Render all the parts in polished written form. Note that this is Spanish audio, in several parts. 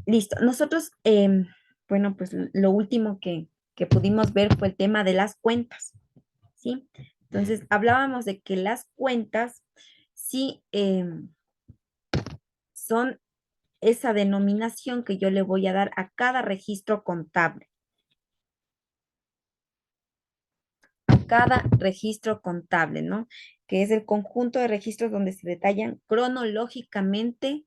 Listo. Nosotros, bueno, pues lo último que pudimos ver fue el tema de las cuentas, ¿sí? Entonces, hablábamos de que las cuentas sí son esa denominación que yo le voy a dar a cada registro contable, cada registro contable, ¿no? Que es el conjunto de registros donde se detallan cronológicamente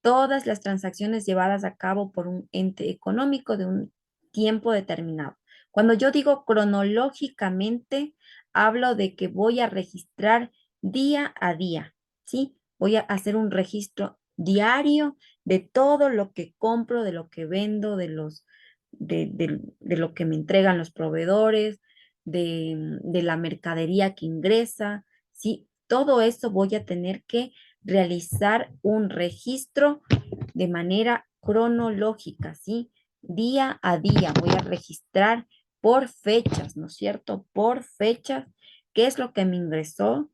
todas las transacciones llevadas a cabo por un ente económico de un tiempo determinado. Cuando yo digo cronológicamente, hablo de que voy a registrar día a día, ¿sí? Voy a hacer un registro diario de todo lo que compro, de lo que vendo, de lo que me entregan los proveedores, de la mercadería que ingresa, ¿sí? Todo eso voy a tener que realizar un registro de manera cronológica, ¿sí? Día a día voy a registrar por fechas, ¿no es cierto? Por fechas, ¿qué es lo que me ingresó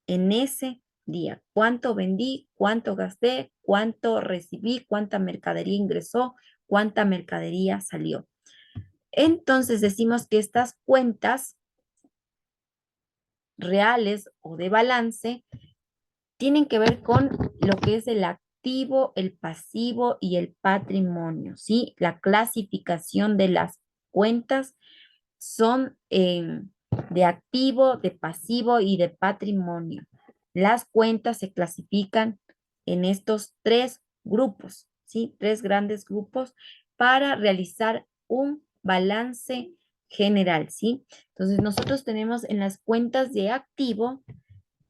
en ese día? ¿Cuánto vendí? ¿Cuánto gasté? ¿Cuánto recibí? ¿Cuánta mercadería ingresó? ¿Cuánta mercadería salió? Entonces decimos que estas cuentas reales o de balance tienen que ver con lo que es el activo, el pasivo y el patrimonio, ¿sí? La clasificación de las cuentas son de activo, de pasivo y de patrimonio. Las cuentas se clasifican en estos tres grupos, ¿sí? Tres grandes grupos para realizar un balance general, ¿sí? Entonces, nosotros tenemos en las cuentas de activo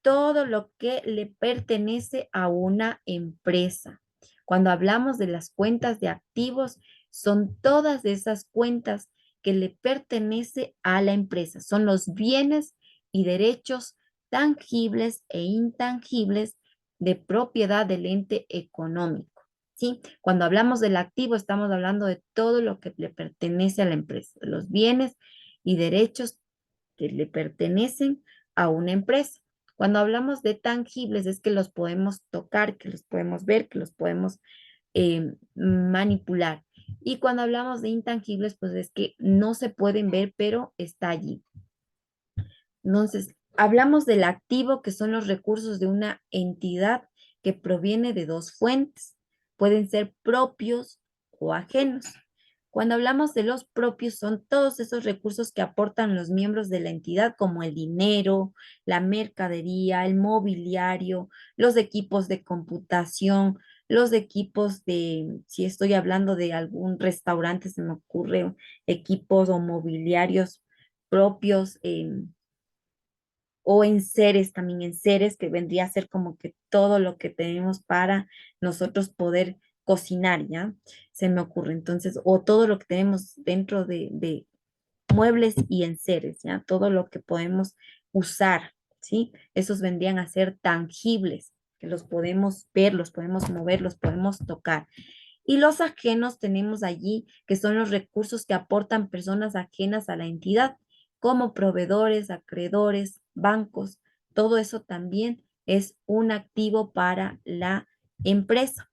todo lo que le pertenece a una empresa. Cuando hablamos de las cuentas de activos, son todas esas cuentas que le pertenece a la empresa. Son los bienes y derechos tangibles e intangibles de propiedad del ente económico. ¿Sí? Cuando hablamos del activo, estamos hablando de todo lo que le pertenece a la empresa, los bienes y derechos que le pertenecen a una empresa. Cuando hablamos de tangibles es que los podemos tocar, que los podemos ver, que los podemos manipular. Y cuando hablamos de intangibles, pues es que no se pueden ver, pero está allí. Entonces, hablamos del activo, que son los recursos de una entidad que proviene de dos fuentes. Pueden ser propios o ajenos. Cuando hablamos de los propios, son todos esos recursos que aportan los miembros de la entidad, como el dinero, la mercadería, el mobiliario, los equipos de computación, los equipos de, si estoy hablando de algún restaurante, se me ocurre equipos o mobiliarios propios. O en seres, también en seres, que vendría a ser como que todo lo que tenemos para nosotros poder cocinar, ¿ya? Se me ocurre. Entonces, o todo lo que tenemos dentro de muebles y enseres, ¿ya? Todo lo que podemos usar, ¿sí? Esos vendrían a ser tangibles, que los podemos ver, los podemos mover, los podemos tocar. Y los ajenos tenemos allí, que son los recursos que aportan personas ajenas a la entidad, como proveedores, acreedores, bancos. Todo eso también es un activo para la empresa,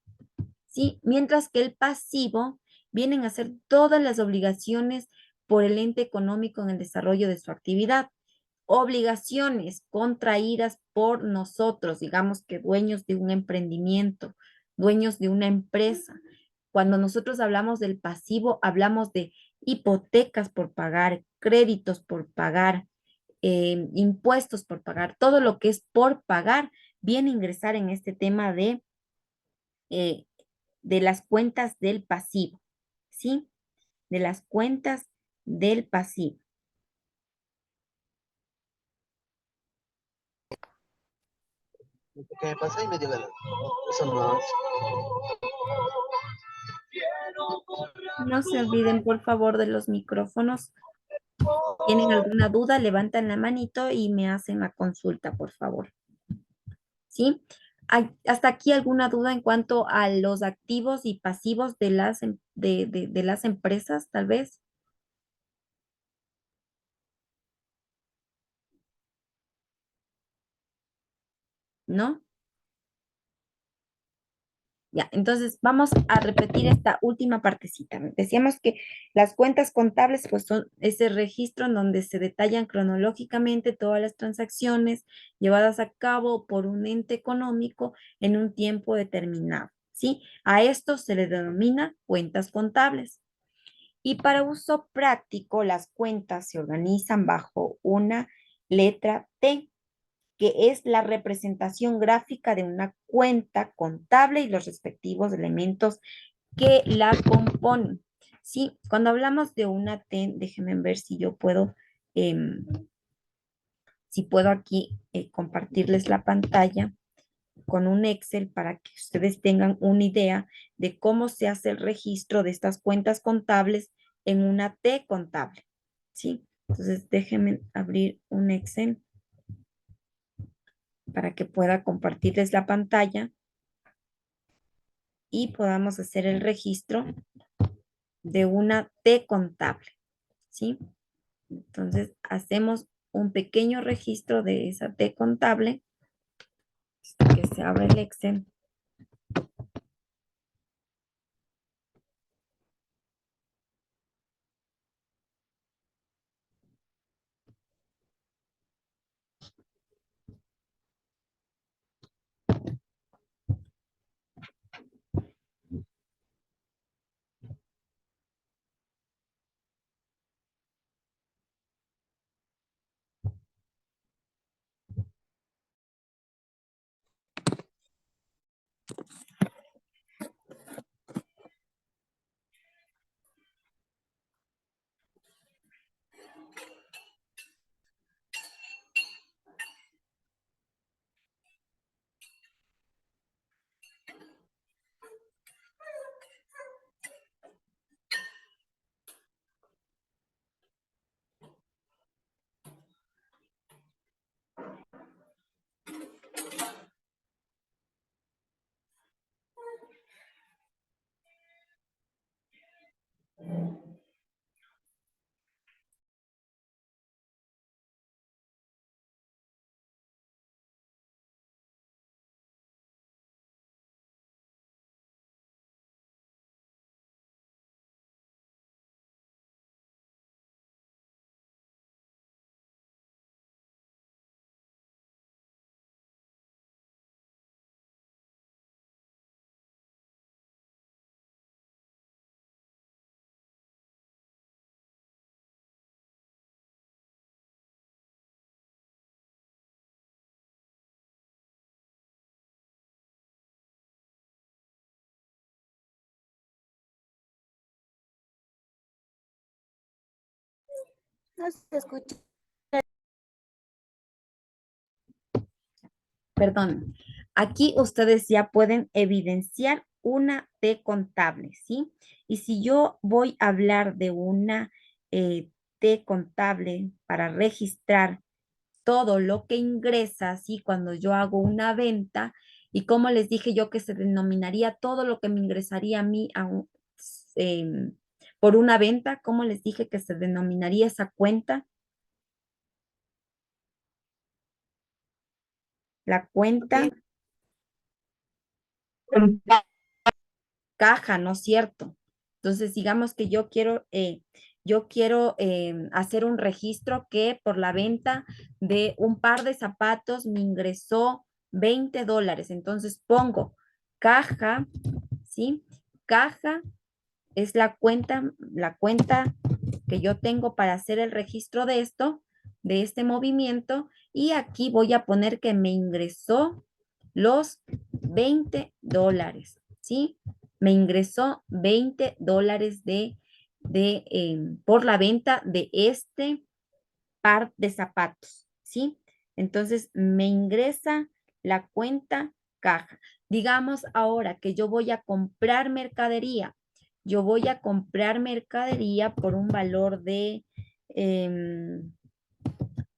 ¿sí? Mientras que el pasivo vienen a ser todas las obligaciones por el ente económico en el desarrollo de su actividad. Obligaciones contraídas por nosotros, digamos que dueños de un emprendimiento, dueños de una empresa. Cuando nosotros hablamos del pasivo, hablamos de hipotecas por pagar, créditos por pagar, impuestos por pagar, todo lo que es por pagar viene a ingresar en este tema eh, de las cuentas del pasivo, ¿sí? De las cuentas del pasivo. ¿Qué me pasa? Y me dio ganas. Eso no. No se olviden, por favor, de los micrófonos. ¿Tienen alguna duda? Levantan la manito y me hacen la consulta, por favor. ¿Sí? ¿Hasta aquí alguna duda en cuanto a los activos y pasivos de de las empresas, tal vez? ¿No? Ya, entonces vamos a repetir esta última partecita. Decíamos que las cuentas contables pues son ese registro en donde se detallan cronológicamente todas las transacciones llevadas a cabo por un ente económico en un tiempo determinado, ¿sí? A esto se le denomina cuentas contables. Y para uso práctico, las cuentas se organizan bajo una letra T, que es la representación gráfica de una cuenta contable y los respectivos elementos que la componen. Sí, cuando hablamos de una T, déjenme ver si yo puedo, si puedo aquí compartirles la pantalla con un Excel para que ustedes tengan una idea de cómo se hace el registro de estas cuentas contables en una T contable. ¿Sí? Entonces, déjenme abrir un Excel para que pueda compartirles la pantalla y podamos hacer el registro de una T contable, ¿sí? Entonces, hacemos un pequeño registro de esa T contable, que se abre el Excel. No se escucha. Perdón. Aquí ustedes ya pueden evidenciar una T contable, ¿sí? Y si yo voy a hablar de una T contable para registrar todo lo que ingresa, ¿sí? Cuando yo hago una venta, y como les dije yo que se denominaría todo lo que me ingresaría a mí por una venta, ¿cómo les dije que se denominaría esa cuenta? La cuenta caja, ¿no es cierto? Entonces, digamos que yo quiero hacer un registro que por la venta de un par de zapatos me ingresó $20. Entonces pongo caja, ¿sí? Caja es la cuenta que yo tengo para hacer el registro de esto, de este movimiento, y aquí voy a poner que me ingresó los $20, ¿sí? Me ingresó $20 por la venta de este par de zapatos, ¿sí? Entonces me ingresa la cuenta caja. Digamos ahora que yo voy a comprar mercadería. Yo voy a comprar mercadería por un valor de,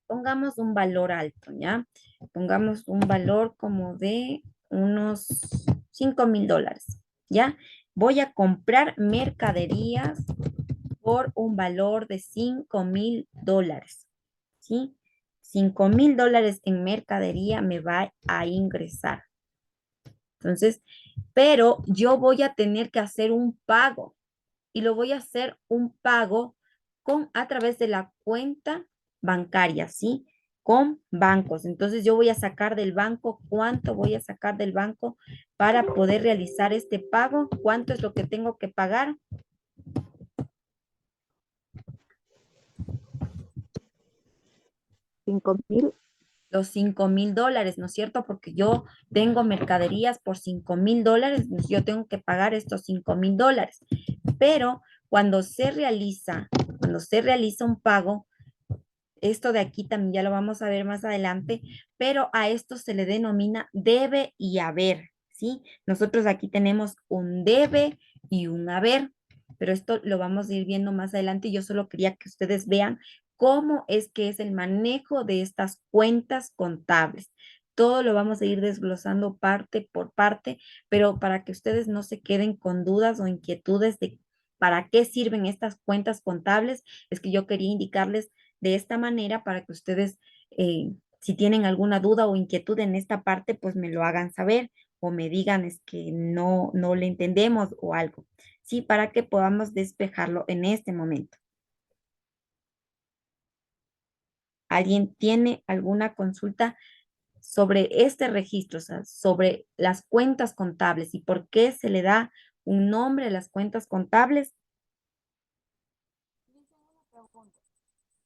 pongamos un valor alto, ¿ya? Pongamos un valor como de unos $5,000, ¿ya? Voy a comprar mercaderías por un valor de $5,000, ¿sí? $5,000 en mercadería me va a ingresar. Entonces, pero yo voy a tener que hacer un pago y lo voy a hacer un pago a través de la cuenta bancaria, ¿sí? Con bancos. Entonces yo voy a sacar del banco, ¿cuánto voy a sacar del banco para poder realizar este pago? ¿Cuánto es lo que tengo que pagar? 5.000. Los $5,000, ¿no es cierto? Porque yo tengo mercaderías por $5,000, yo tengo que pagar estos $5,000. Pero cuando se realiza un pago, esto de aquí también ya lo vamos a ver más adelante, pero a esto se le denomina debe y haber, ¿sí? Nosotros aquí tenemos un debe y un haber, pero esto lo vamos a ir viendo más adelante. Yo solo quería que ustedes vean cómo es que es el manejo de estas cuentas contables. Todo lo vamos a ir desglosando parte por parte, pero para que ustedes no se queden con dudas o inquietudes de para qué sirven estas cuentas contables, es que yo quería indicarles de esta manera para que ustedes, si tienen alguna duda o inquietud en esta parte, pues me lo hagan saber o me digan es que no le entendemos o algo, ¿sí? Para que podamos despejarlo en este momento. ¿Alguien tiene alguna consulta sobre este registro, o sea, sobre las cuentas contables y por qué se le da un nombre a las cuentas contables?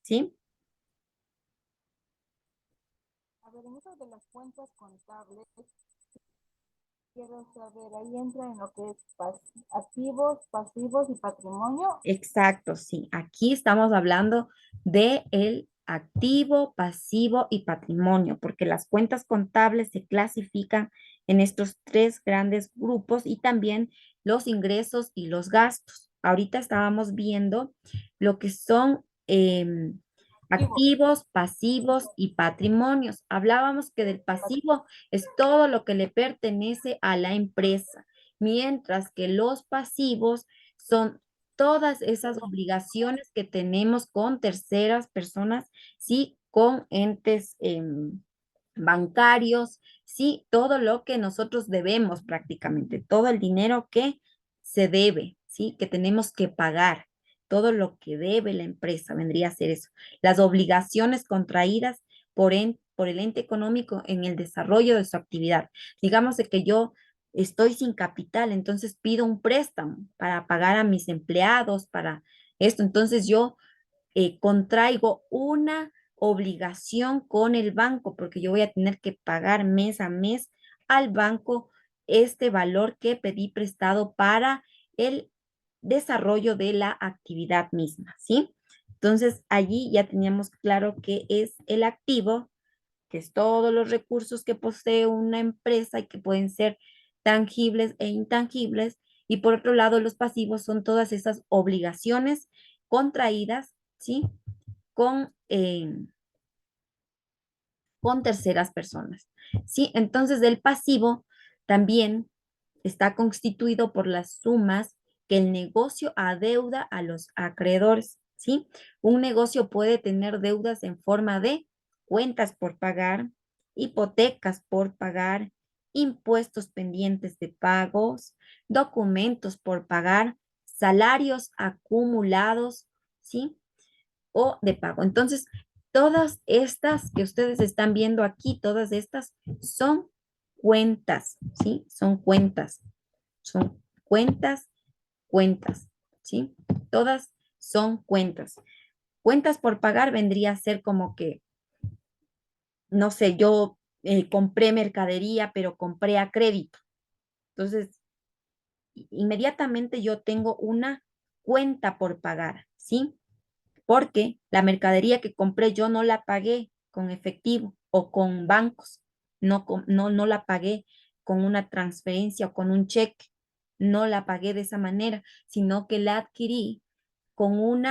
¿Sí? A ver, en eso de las cuentas contables, quiero saber, ahí entra en lo que es activos, pasivos y patrimonio. Exacto, sí. Aquí estamos hablando de el activo, pasivo y patrimonio, porque las cuentas contables se clasifican en estos tres grandes grupos y también los ingresos y los gastos. Ahorita estábamos viendo lo que son Activos. activos, pasivos y patrimonios. Hablábamos que del pasivo es todo lo que le pertenece a la empresa, mientras que los pasivos son todas esas obligaciones que tenemos con terceras personas, sí, con entes bancarios, sí, todo lo que nosotros debemos prácticamente, todo el dinero que se debe, sí, que tenemos que pagar, todo lo que debe la empresa vendría a ser eso. Las obligaciones contraídas por el ente económico en el desarrollo de su actividad. Digamos de que yo estoy sin capital, entonces pido un préstamo para pagar a mis empleados, para esto. Entonces yo contraigo una obligación con el banco porque yo voy a tener que pagar mes a mes al banco este valor que pedí prestado para el desarrollo de la actividad misma, ¿sí? Entonces allí ya teníamos claro que es el activo, que es todos los recursos que posee una empresa y que pueden ser tangibles e intangibles. Y por otro lado, los pasivos son todas esas obligaciones contraídas, ¿sí? Con, eh, con terceras personas, ¿sí? Entonces, el pasivo también está constituido por las sumas que el negocio adeuda a los acreedores, ¿sí? Un negocio puede tener deudas en forma de cuentas por pagar, hipotecas por pagar, impuestos pendientes de pagos, documentos por pagar, salarios acumulados, ¿sí? O de pago. Entonces, todas estas que ustedes están viendo aquí, todas estas son cuentas, ¿sí? Son cuentas, cuentas, ¿sí? Todas son cuentas. Cuentas por pagar vendría a ser como que, no sé, yo compré mercadería, pero compré a crédito. Entonces, inmediatamente yo tengo una cuenta por pagar, ¿sí? Porque la mercadería que compré yo no la pagué con efectivo o con bancos, no la pagué con una transferencia o con un cheque, no la pagué de esa manera, sino que la adquirí con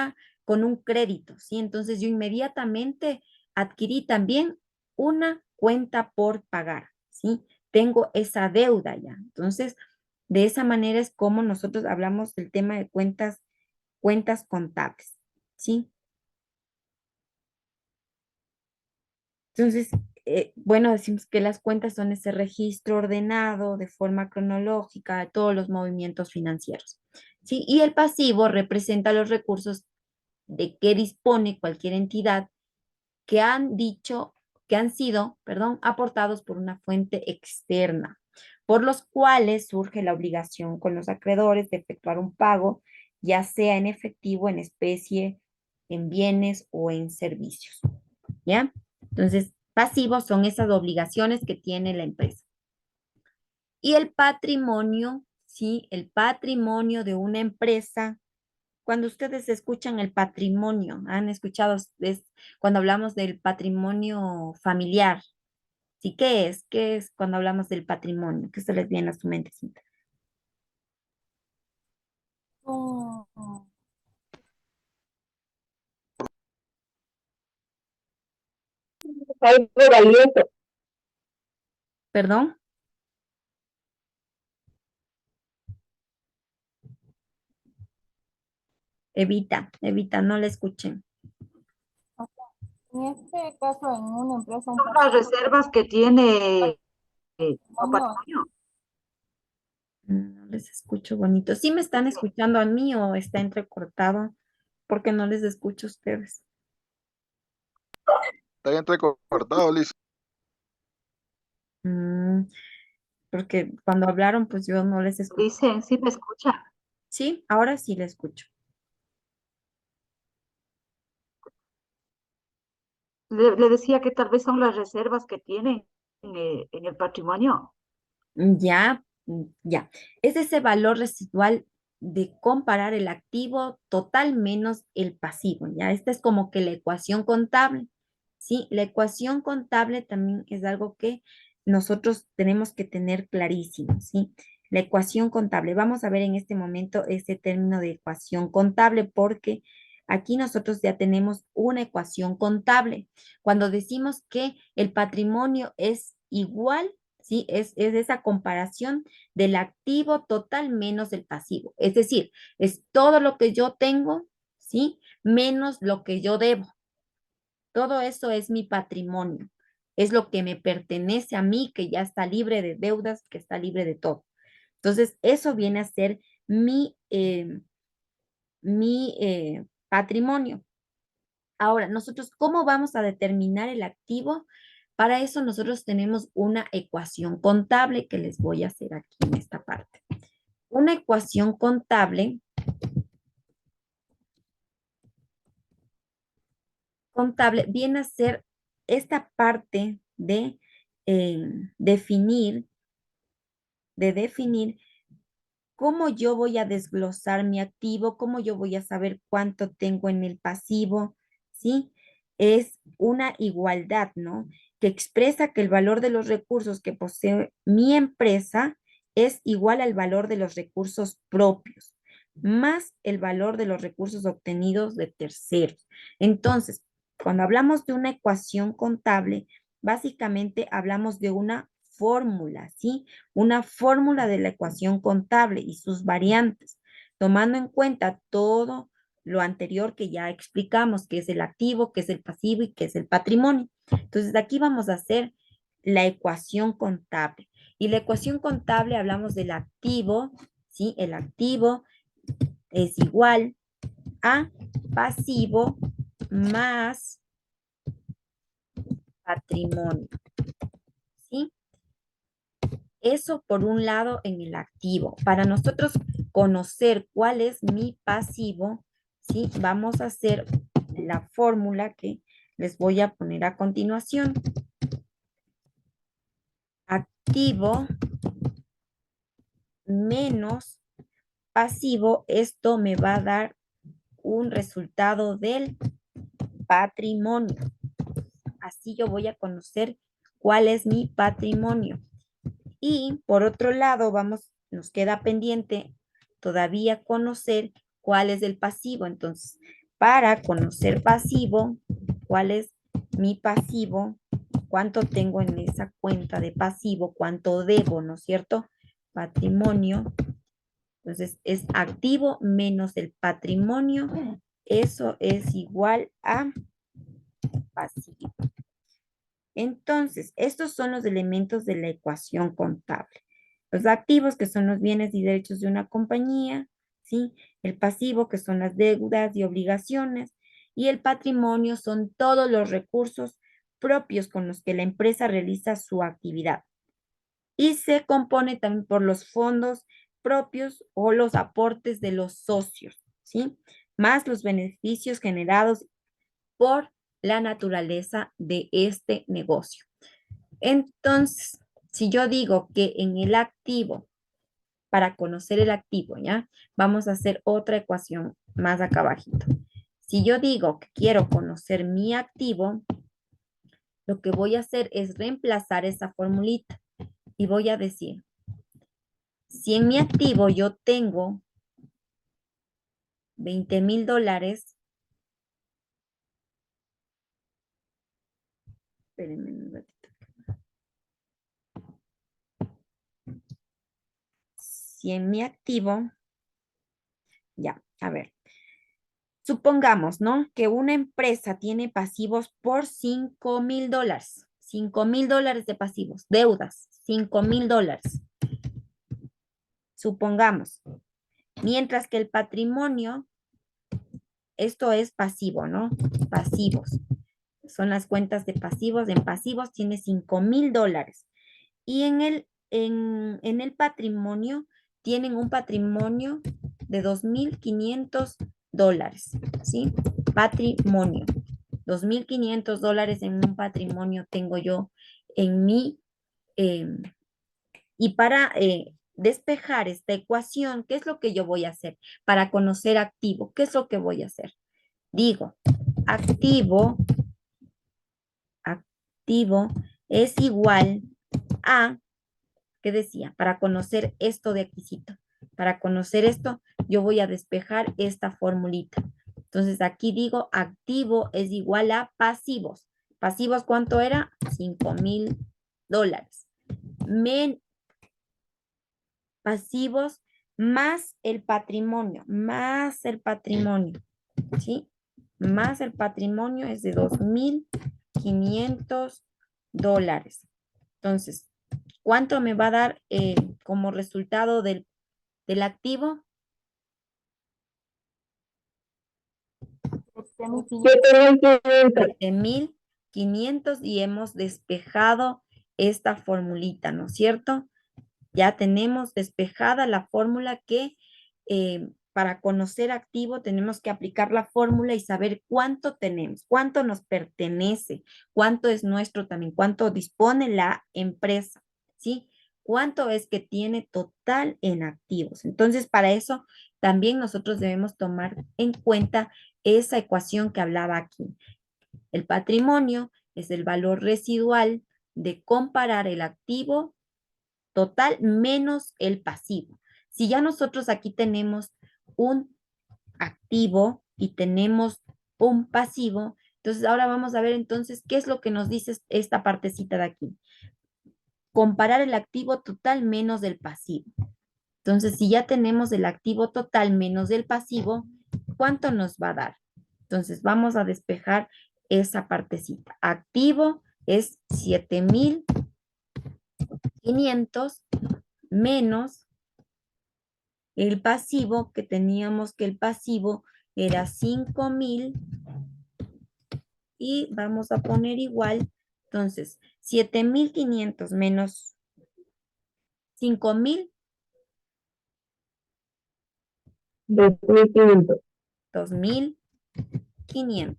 con un crédito, ¿sí? Entonces yo inmediatamente adquirí también una cuenta por pagar, ¿sí? Tengo esa deuda ya. Entonces, de esa manera es como nosotros hablamos del tema de cuentas contables, ¿sí? Entonces, bueno, decimos que las cuentas son ese registro ordenado de forma cronológica de todos los movimientos financieros. ¿Sí? Y el pasivo representa los recursos de que dispone cualquier entidad que han dicho, que han sido, perdón, aportados por una fuente externa, por los cuales surge la obligación con los acreedores de efectuar un pago, ya sea en efectivo, en especie, en bienes o en servicios. ¿Ya? Entonces, pasivos son esas obligaciones que tiene la empresa. Y el patrimonio, ¿sí? El patrimonio de una empresa. Cuando ustedes escuchan el patrimonio, han escuchado cuando hablamos del patrimonio familiar, ¿sí? ¿Qué es? ¿Qué es cuando hablamos del patrimonio? ¿Qué se les viene a su mentecita? Un, Algo valioso. ¿Perdón? Evita, no le escuchen. en este caso, en una empresa, un Son las reservas que tiene como patrimonio, patrimonio. No les escucho bonito. ¿Sí me están escuchando a mí o está entrecortado? Porque no les escucho a ustedes. Está entrecortado, Liz. Mm, porque cuando hablaron, pues yo no les escuché. Dicen, sí me escucha. Sí, ahora sí le escucho. Le decía que tal vez son las reservas que tiene en el patrimonio. Ya, ya. Es ese valor residual de comparar el activo total menos el pasivo, ¿ya? Esta es como que la ecuación contable, ¿sí? La ecuación contable también es algo que nosotros tenemos que tener clarísimo, ¿sí? La ecuación contable. Vamos a ver en este momento ese término de ecuación contable porque aquí nosotros ya tenemos una ecuación contable. Cuando decimos que el patrimonio es igual, ¿sí? Es esa comparación del activo total menos el pasivo. Es decir, es todo lo que yo tengo, ¿sí? Menos lo que yo debo. Todo eso es mi patrimonio. Es lo que me pertenece a mí, que ya está libre de deudas, que está libre de todo. Entonces, eso viene a ser mi patrimonio. Ahora, nosotros, ¿cómo vamos a determinar el activo? Para eso nosotros tenemos una ecuación contable que les voy a hacer aquí en esta parte. Una ecuación contable viene a ser esta parte eh, definir, de definir cómo yo voy a desglosar mi activo, cómo yo voy a saber cuánto tengo en el pasivo, ¿sí? Es una igualdad, ¿no? Que expresa que el valor de los recursos que posee mi empresa es igual al valor de los recursos propios, más el valor de los recursos obtenidos de terceros. Entonces, cuando hablamos de una ecuación contable, básicamente hablamos de una fórmula, ¿sí? Una fórmula de la ecuación contable y sus variantes, tomando en cuenta todo lo anterior que ya explicamos, que es el activo, que es el pasivo y que es el patrimonio. Entonces, aquí vamos a hacer la ecuación contable. Y la ecuación contable hablamos del activo, ¿sí? El activo es igual a pasivo más patrimonio, ¿sí? Eso por un lado en el activo. Para nosotros conocer cuál es mi pasivo, ¿sí? Vamos a hacer la fórmula que les voy a poner a continuación. Activo menos pasivo, esto me va a dar un resultado del patrimonio. Así yo voy a conocer cuál es mi patrimonio. Y por otro lado, nos queda pendiente todavía conocer cuál es el pasivo. Entonces, para conocer pasivo, cuál es mi pasivo, cuánto tengo en esa cuenta de pasivo, cuánto debo, ¿no es cierto? Patrimonio. Entonces, es activo menos el patrimonio. Eso es igual a pasivo. Entonces, estos son los elementos de la ecuación contable. Los activos, que son los bienes y derechos de una compañía, ¿sí? El pasivo, que son las deudas y obligaciones, y el patrimonio son todos los recursos propios con los que la empresa realiza su actividad. Y se compone también por los fondos propios o los aportes de los socios, ¿sí? Más los beneficios generados por la naturaleza de este negocio. Entonces, si yo digo que en el activo, para conocer el activo, ¿ya? Vamos a hacer otra ecuación más acá abajito. Si yo digo que quiero conocer mi activo, lo que voy a hacer es reemplazar esa formulita y voy a decir, si en mi activo yo tengo $20,000, espérenme un ratito. Si en mi activo, ya, a ver, supongamos, ¿no? Que una empresa tiene pasivos por $5,000. $5,000 de pasivos, deudas, $5,000. Supongamos. Mientras que el patrimonio, esto es pasivo, ¿no? Pasivos. Son las cuentas de pasivos. En pasivos tiene $5,000. Y en el patrimonio, tienen un patrimonio de $2,500, ¿sí? Patrimonio. $2,500 en un patrimonio tengo yo en mi, y para despejar esta ecuación, ¿qué es lo que yo voy a hacer? Para conocer activo, ¿qué es lo que voy a hacer? Digo, activo es igual a, ¿qué decía? Para conocer esto de aquícito. Para conocer esto, yo voy a despejar esta formulita. Entonces, aquí digo, activo es igual a pasivos. ¿Pasivos cuánto era? $5,000. Pasivos más el patrimonio, ¿sí? Más el patrimonio es de $2,500. Entonces, ¿cuánto me va a dar como resultado del activo? 7,500 y hemos despejado esta formulita, ¿no es cierto? Ya tenemos despejada la fórmula que para conocer activo tenemos que aplicar la fórmula y saber cuánto tenemos, cuánto nos pertenece, cuánto es nuestro también, cuánto dispone la empresa, ¿sí? Cuánto es que tiene total en activos. Entonces, para eso también nosotros debemos tomar en cuenta esa ecuación que hablaba aquí. El patrimonio es el valor residual de comparar el activo total menos el pasivo. Si ya nosotros aquí tenemos un activo y tenemos un pasivo, entonces ahora vamos a ver entonces qué es lo que nos dice esta partecita de aquí. Comparar el activo total menos del pasivo. Entonces, si ya tenemos el activo total menos del pasivo, ¿cuánto nos va a dar? Entonces, vamos a despejar esa partecita. Activo es 7,500 menos el pasivo, que teníamos que el pasivo era 5,000 y vamos a poner igual. Entonces, 7,500 menos 5,000, 2,500.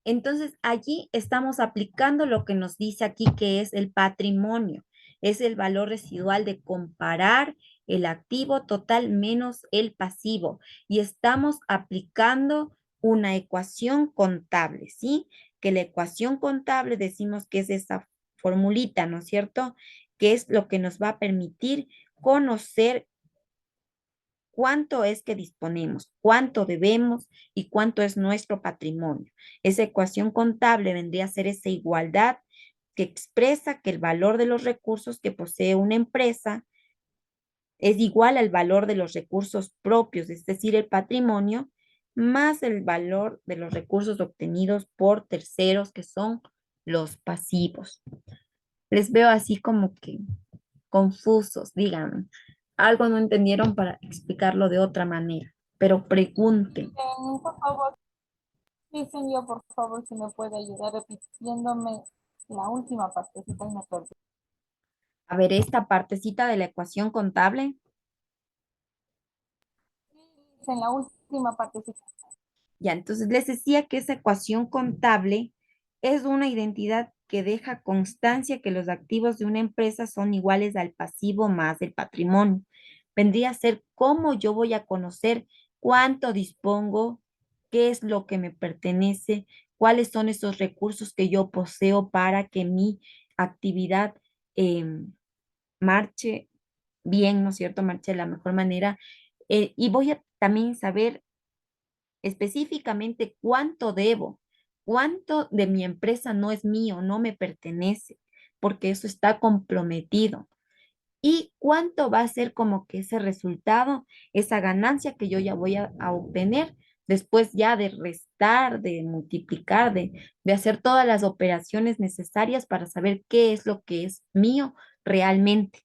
Entonces, allí estamos aplicando lo que nos dice aquí que es el patrimonio. Es el valor residual de comparar el activo total menos el pasivo. Y estamos aplicando una ecuación contable, ¿sí? Que la ecuación contable decimos que es esa formulita, ¿no es cierto? Que es lo que nos va a permitir conocer cuánto es que disponemos, cuánto debemos y cuánto es nuestro patrimonio. Esa ecuación contable vendría a ser esa igualdad que expresa que el valor de los recursos que posee una empresa es igual al valor de los recursos propios, es decir, el patrimonio, más el valor de los recursos obtenidos por terceros, que son los pasivos. Les veo así como que confusos, díganme. Algo no entendieron para explicarlo de otra manera, pero pregunten. Por favor, sí, señor, por favor, si me puede ayudar repitiéndome la última partecita y me perdí. A ver, esta partecita de la ecuación contable, En la última partecita. ya, entonces les decía que esa ecuación contable es una identidad que deja constancia que los activos de una empresa son iguales al pasivo más el patrimonio. Vendría a ser cómo yo voy a conocer cuánto dispongo, qué es lo que me pertenece, cuáles son esos recursos que yo poseo para que mi actividad marche bien, ¿no es cierto? Marche de la mejor manera. Y voy a también saber específicamente cuánto debo, cuánto de mi empresa no es mío, no me pertenece, porque eso está comprometido. Y cuánto va a ser como que ese resultado, esa ganancia que yo ya voy a obtener después ya de restar, de multiplicar, de hacer todas las operaciones necesarias para saber qué es lo que es mío realmente.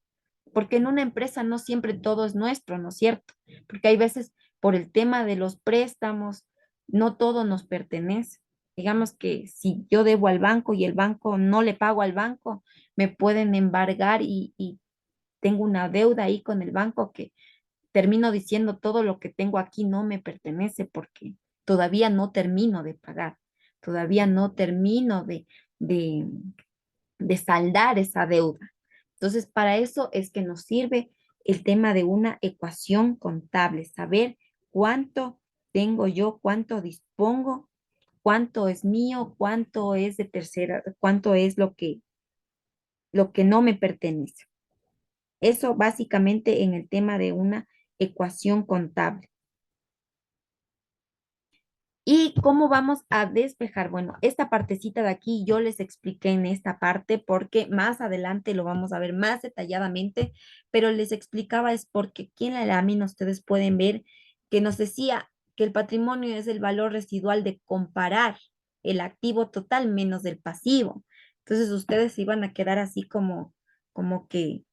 Porque en una empresa no siempre todo es nuestro, ¿no es cierto? Porque hay veces por el tema de los préstamos, no todo nos pertenece. Digamos que si yo debo al banco y el banco no le pago al banco, me pueden embargar y tengo una deuda ahí con el banco que termino diciendo todo lo que tengo aquí no me pertenece porque todavía no termino de pagar, todavía no termino de, de saldar esa deuda. Entonces, para eso es que nos sirve el tema de una ecuación contable, saber cuánto tengo yo, cuánto dispongo, cuánto es mío, cuánto es de tercera, cuánto es lo que no me pertenece. Eso básicamente en el tema de una ecuación contable. ¿Y cómo vamos a despejar? Bueno, esta partecita de aquí yo les expliqué en esta parte porque más adelante lo vamos a ver más detalladamente, pero les explicaba es porque aquí en la lámina ustedes pueden ver que nos decía que el patrimonio es el valor residual de comparar el activo total menos el pasivo. Entonces ustedes iban a quedar así como que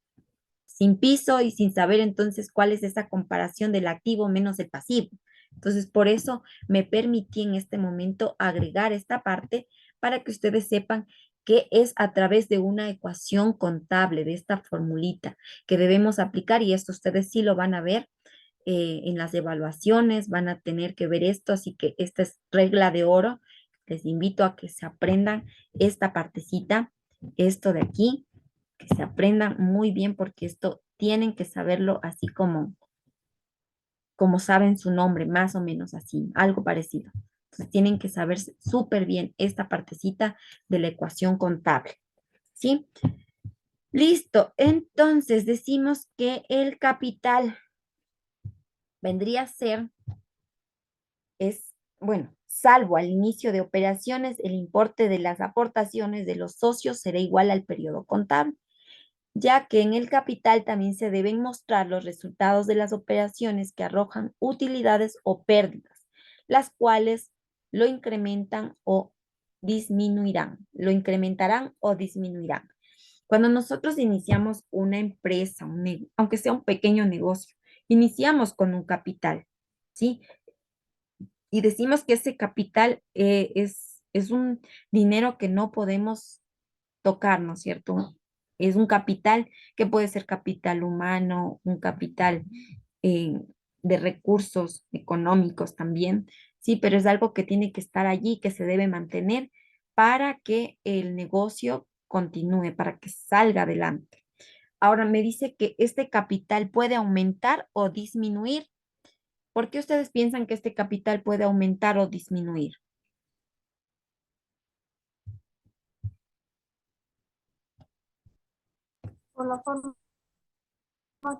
sin piso y sin saber entonces cuál es esa comparación del activo menos el pasivo. Entonces, por eso me permití en este momento agregar esta parte para que ustedes sepan que es a través de una ecuación contable, de esta formulita que debemos aplicar y esto ustedes sí lo van a ver en las evaluaciones, van a tener que ver esto, así que esta es regla de oro. Les invito a que se aprendan esta partecita, esto de aquí, que se aprendan muy bien porque esto tienen que saberlo así como saben su nombre, más o menos así, algo parecido. Entonces tienen que saber súper bien esta partecita de la ecuación contable, ¿sí? Listo, entonces decimos que el capital vendría a ser, bueno, salvo al inicio de operaciones, el importe de las aportaciones de los socios será igual al periodo contable, ya que en el capital también se deben mostrar los resultados de las operaciones que arrojan utilidades o pérdidas, las cuales lo incrementan o disminuirán, lo incrementarán o disminuirán. Cuando nosotros iniciamos una empresa, aunque sea un pequeño negocio, iniciamos con un capital, ¿sí? Y decimos que ese capital es un dinero que no podemos tocar, ¿no es cierto? Es un capital que puede ser capital humano, un capital eh, de recursos económicos también, sí, pero es algo que tiene que estar allí, que se debe mantener para que el negocio continúe, para que salga adelante. Ahora me dice que este capital puede aumentar o disminuir. ¿Por qué ustedes piensan que este capital puede aumentar o disminuir? Por la forma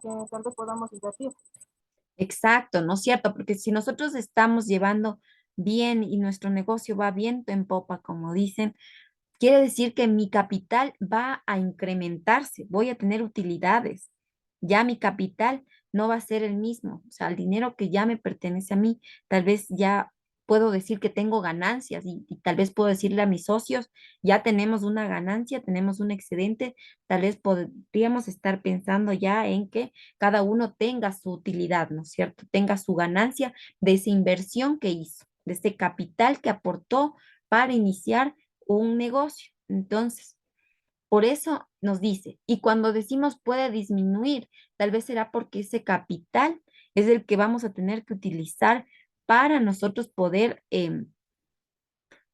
que tal vez podamos invertir. Exacto, ¿no es cierto? Porque si nosotros estamos llevando bien y nuestro negocio va viento en popa, como dicen, quiere decir que mi capital va a incrementarse, voy a tener utilidades. Ya mi capital no va a ser el mismo, o sea, el dinero que ya me pertenece a mí, tal vez ya puedo decir que tengo ganancias y tal vez puedo decirle a mis socios, ya tenemos una ganancia, tenemos un excedente, tal vez podríamos estar pensando ya en que cada uno tenga su utilidad, ¿no es cierto? Tenga su ganancia de esa inversión que hizo, de ese capital que aportó para iniciar un negocio. Entonces, por eso nos dice, y cuando decimos puede disminuir, tal vez será porque ese capital es el que vamos a tener que utilizar para nosotros poder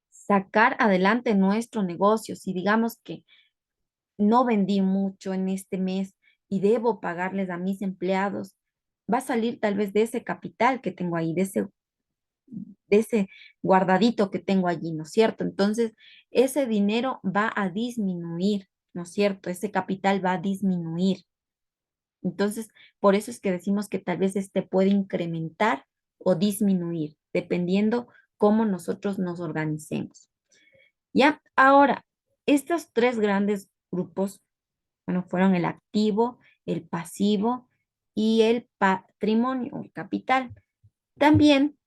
sacar adelante nuestro negocio. Si digamos que no vendí mucho en este mes y debo pagarles a mis empleados, va a salir tal vez de ese capital que tengo ahí, de ese guardadito que tengo allí, ¿no es cierto? Entonces, ese dinero va a disminuir, ¿no es cierto? Ese capital va a disminuir. Entonces, por eso es que decimos que tal vez este puede incrementar o disminuir, dependiendo cómo nosotros nos organicemos. Ya, ahora, estos tres grandes grupos, bueno, fueron el activo, el pasivo y el patrimonio, el capital. También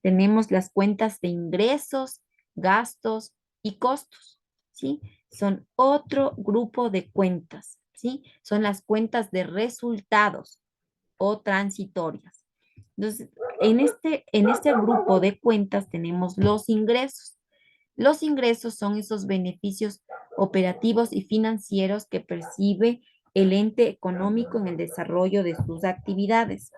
tenemos las cuentas de ingresos, gastos y costos, ¿sí? Son otro grupo de cuentas, ¿sí? Son las cuentas de resultados o transitorias. Entonces, en este grupo de cuentas tenemos los ingresos. Los ingresos son esos beneficios operativos y financieros que percibe el ente económico en el desarrollo de sus actividades.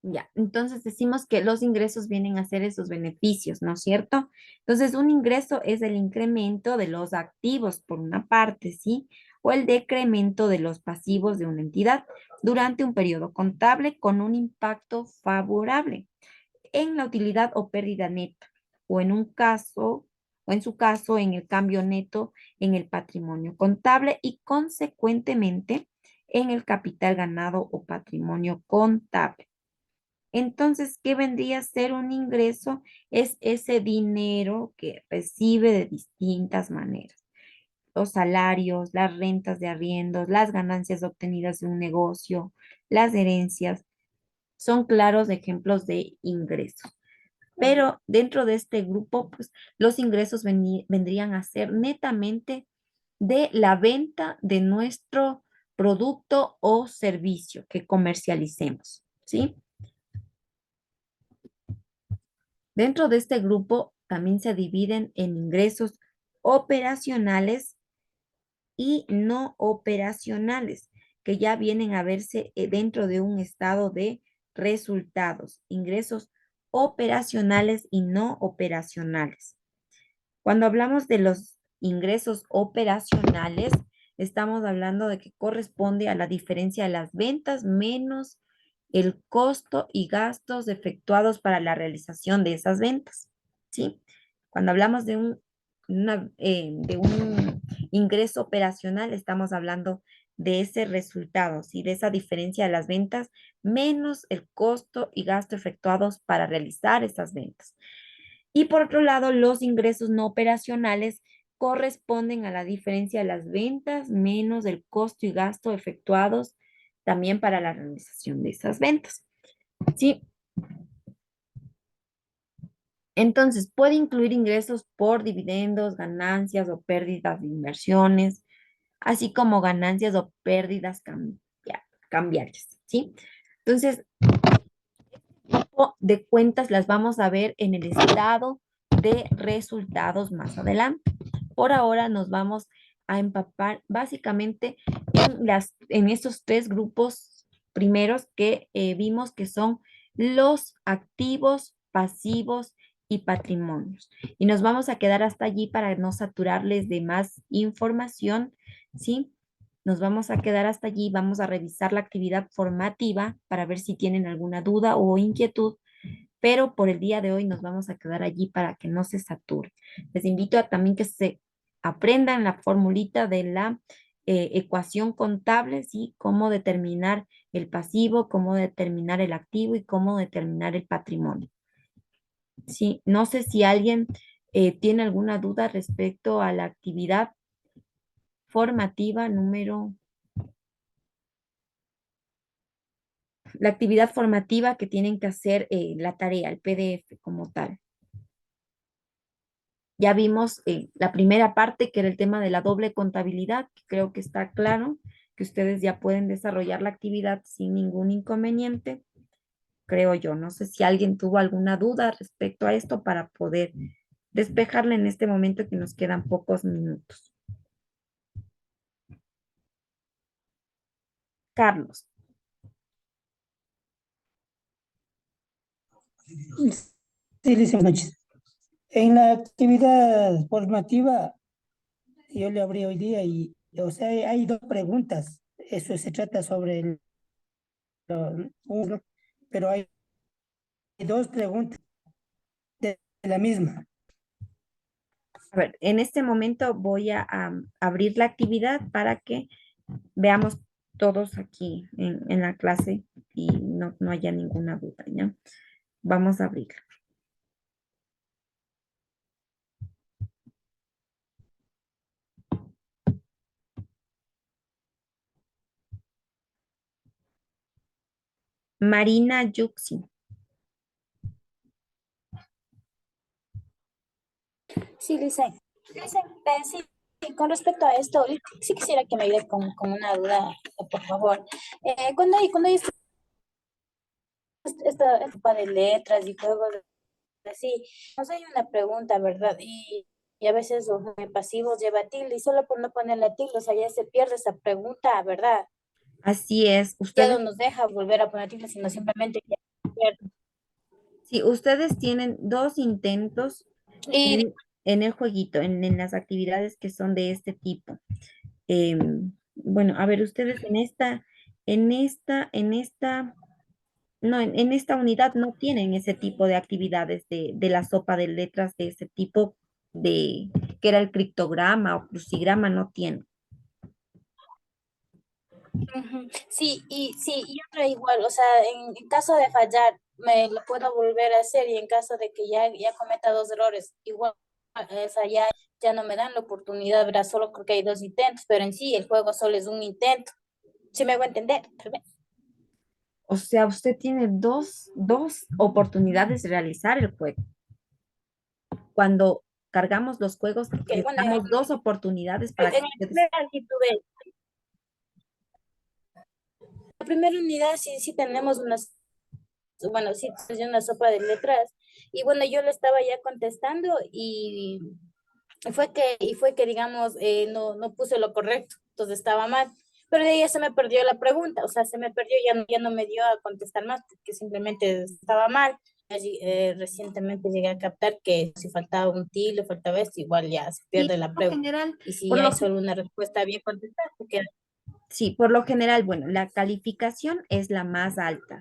Ya, entonces decimos que los ingresos vienen a ser esos beneficios, ¿no es cierto? Entonces, un ingreso es el incremento de los activos por una parte, ¿sí? O el decremento de los pasivos de una entidad durante un periodo contable con un impacto favorable en la utilidad o pérdida neta, o en un caso, o en su caso, en el cambio neto en el patrimonio contable y consecuentemente en el capital ganado o patrimonio contable. Entonces, ¿qué vendría a ser un ingreso? Es ese dinero que recibe de distintas maneras. Los salarios, las rentas de arriendos, las ganancias obtenidas de un negocio, las herencias, son claros ejemplos de ingresos. Pero dentro de este grupo, pues los ingresos vendrían a ser netamente de la venta de nuestro producto o servicio que comercialicemos, ¿sí? Dentro de este grupo también se dividen en ingresos operacionales y no operacionales, que ya vienen a verse dentro de un estado de resultados, ingresos operacionales y no operacionales. Cuando hablamos de los ingresos operacionales, estamos hablando de que corresponde a la diferencia de las ventas menos el costo y gastos efectuados para la realización de esas ventas, ¿sí? Cuando hablamos de un ingreso operacional, estamos hablando de ese resultado, ¿sí? De esa diferencia de las ventas menos el costo y gasto efectuados para realizar esas ventas. Y por otro lado, los ingresos no operacionales corresponden a la diferencia de las ventas menos el costo y gasto efectuados también para la realización de esas ventas. ¿Sí? Entonces, puede incluir ingresos por dividendos, ganancias o pérdidas de inversiones, así como ganancias o pérdidas cambiarias. ¿Sí? Entonces, tipo de cuentas las vamos a ver en el estado de resultados más adelante. Por ahora nos vamos a empapar básicamente en estos tres grupos primeros que vimos que son los activos, pasivos y patrimonios. Y nos vamos a quedar hasta allí para no saturarles de más información, ¿sí? Nos vamos a quedar hasta allí, vamos a revisar la actividad formativa para ver si tienen alguna duda o inquietud, pero por el día de hoy nos vamos a quedar allí para que no se sature. Les invito a también que se aprendan la formulita de la ecuación contable, ¿sí? Cómo determinar el pasivo, cómo determinar el activo y cómo determinar el patrimonio. Sí, no sé si alguien tiene alguna duda respecto a la actividad formativa la actividad formativa que tienen que hacer la tarea, el PDF como tal. Ya vimos la primera parte, que era el tema de la doble contabilidad, que creo que está claro, que ustedes ya pueden desarrollar la actividad sin ningún inconveniente, creo yo. No sé si alguien tuvo alguna duda respecto a esto para poder despejarla en este momento que nos quedan pocos minutos. Carlos. Sí, Lice, buenas noches. En la actividad formativa, yo le abrí hoy día y, o sea, hay dos preguntas. Eso se trata sobre uno, pero hay dos preguntas de la misma. A ver, en este momento voy a abrir la actividad para que veamos todos aquí en la clase y no haya ninguna duda, ¿ya? Vamos a abrirla. Marina Yuxi. Sí, sí, sí, con respecto a esto, sí quisiera que me ayude con una duda, por favor. Cuando hay esta etapa de letras y juegos así, nos hay una pregunta, ¿verdad? Y a veces los pasivos lleva tilde y solo por no ponerle tilde, o sea, ya se pierde esa pregunta, ¿verdad? Así es. Ya no nos deja volver a poner tilde, sino simplemente ya se pierde. Sí, ustedes tienen dos intentos Y en el jueguito, en las actividades que son de este tipo. Bueno, a ver, ustedes no, en esta unidad no tienen ese tipo de actividades de la sopa de letras de ese tipo de, que era el criptograma o crucigrama, no tienen. ujú, sí, y otra igual, o sea, en caso de fallar, me lo puedo volver a hacer y en caso de que ya cometa dos errores, igual, o sea, ya no me dan la oportunidad, ¿verdad? Solo creo que hay dos intentos, pero en sí el juego solo es un intento. ¿Sí me hago entender? Tal vez. O sea, usted tiene dos oportunidades de realizar el juego. Cuando cargamos los juegos, Ok, les bueno, damos dos oportunidades para que en la ustedes... primera sí tuve, la primera unidad sí tenemos unas, bueno, sí, es una sopa de letras. Y bueno, yo le estaba ya contestando y fue que digamos, no puse lo correcto, entonces estaba mal. Pero de ahí ya se me perdió la pregunta, o sea, se me perdió, ya no me dio a contestar más, porque simplemente estaba mal. Recientemente llegué a captar que si faltaba un tilde, faltaba esto, igual ya se Sí, pierde la por lo prueba. general, Y si por hay lo, solo una respuesta bien contestada, se queda. sí, por lo general, bueno, la calificación es la más alta.